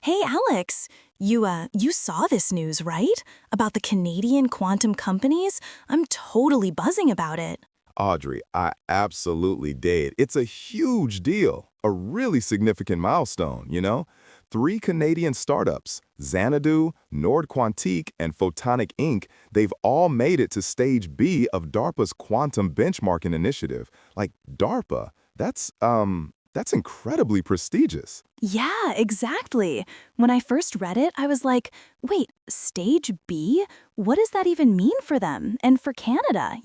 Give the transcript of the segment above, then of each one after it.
Hey Alex, you saw this news, right? About the Canadian quantum companies? I'm totally buzzing about it. Audrey, I absolutely did. It's a huge deal, a really significant milestone. Three Canadian startups, Xanadu, Nord Quantique, and Photonic Inc., they've all made it to stage B of DARPA's quantum benchmarking initiative. Like DARPA, that's incredibly prestigious. Yeah, exactly. When I first read it, I was like, wait, stage B? What does that even mean for them and for Canada?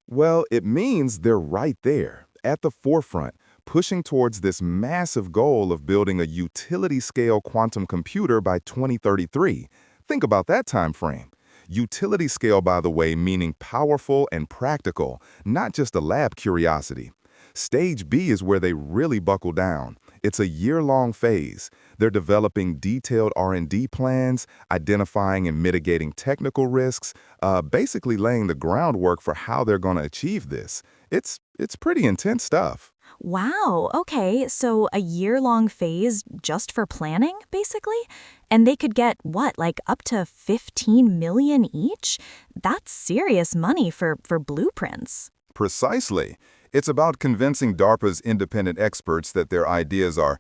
Well, it means they're right there, at the forefront, pushing towards this massive goal of building a utility-scale quantum computer by 2033. Think about that time frame. Utility scale, by the way, meaning powerful and practical, not just a lab curiosity. Stage B is where they really buckle down. It's a year-long phase. They're developing detailed R&D plans, identifying and mitigating technical risks, basically laying the groundwork for how they're going to achieve this. It's pretty intense stuff. Wow, okay, so a year-long phase just for planning, basically? And they could get, what, like up to 15 million each? That's serious money for blueprints. Precisely. It's about convincing DARPA's independent experts that their ideas are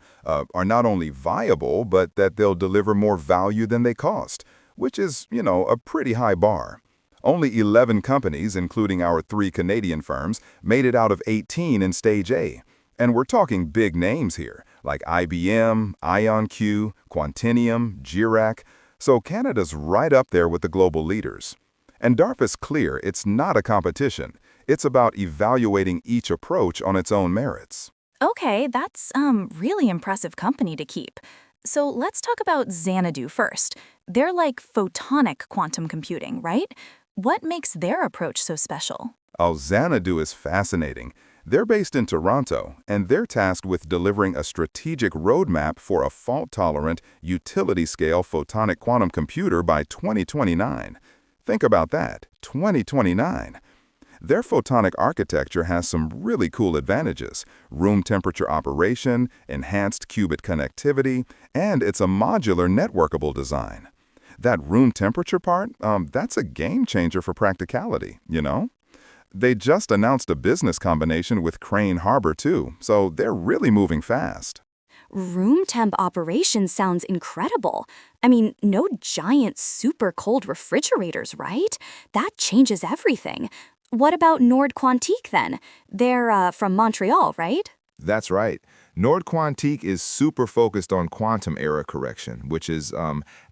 not only viable, but that they'll deliver more value than they cost, which is, a pretty high bar. Only 11 companies, including our three Canadian firms, made it out of 18 in Stage A. And we're talking big names here, like IBM, IonQ, Quantinium, Girac. So Canada's right up there with the global leaders. And DARPA's clear it's not a competition. It's about evaluating each approach on its own merits. Okay, that's really impressive company to keep. So let's talk about Xanadu first. They're like photonic quantum computing, right? What makes their approach so special? Oh, Xanadu is fascinating. They're based in Toronto, and they're tasked with delivering a strategic roadmap for a fault-tolerant, utility-scale photonic quantum computer by 2029. Think about that, 2029. Their photonic architecture has some really cool advantages: room temperature operation, enhanced qubit connectivity, and it's a modular networkable design. That room temperature part, that's a game changer for practicality. They just announced a business combination with Crane Harbor too, so they're really moving fast. Room temp operation sounds incredible. I mean, no giant super cold refrigerators, right? That changes everything. What about Nord Quantique then? They're from Montreal, right? That's right. Nord Quantique is super focused on quantum error correction, which is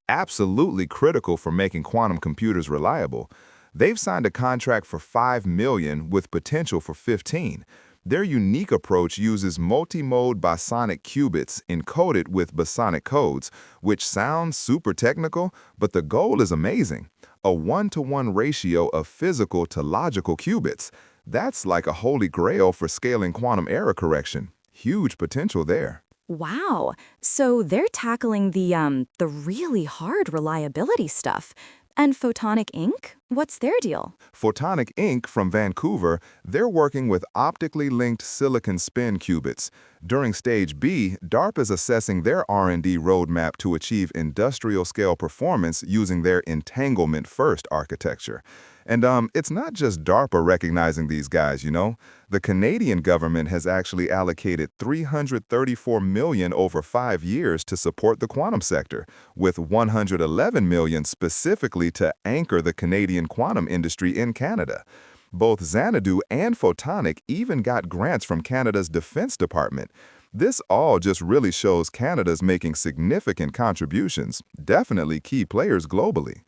absolutely critical for making quantum computers reliable. They've signed a contract for 5 million with potential for 15. Their unique approach uses multi-mode bosonic qubits encoded with bosonic codes, which sounds super technical, but the goal is amazing. A one-to-one ratio of physical to logical qubits. That's like a holy grail for scaling quantum error correction. Huge potential there. Wow. So they're tackling the really hard reliability stuff. And Photonic Inc., what's their deal? Photonic Inc. from Vancouver, they're working with optically linked silicon spin qubits. During Stage B, DARPA is assessing their R&D roadmap to achieve industrial-scale performance using their entanglement-first architecture. And it's not just DARPA recognizing these guys. The Canadian government has actually allocated $334 million over 5 years to support the quantum sector, with $111 million specifically to anchor the Canadian quantum industry in Canada. Both Xanadu and Photonic even got grants from Canada's Defense Department. This all just really shows Canada's making significant contributions, definitely key players globally.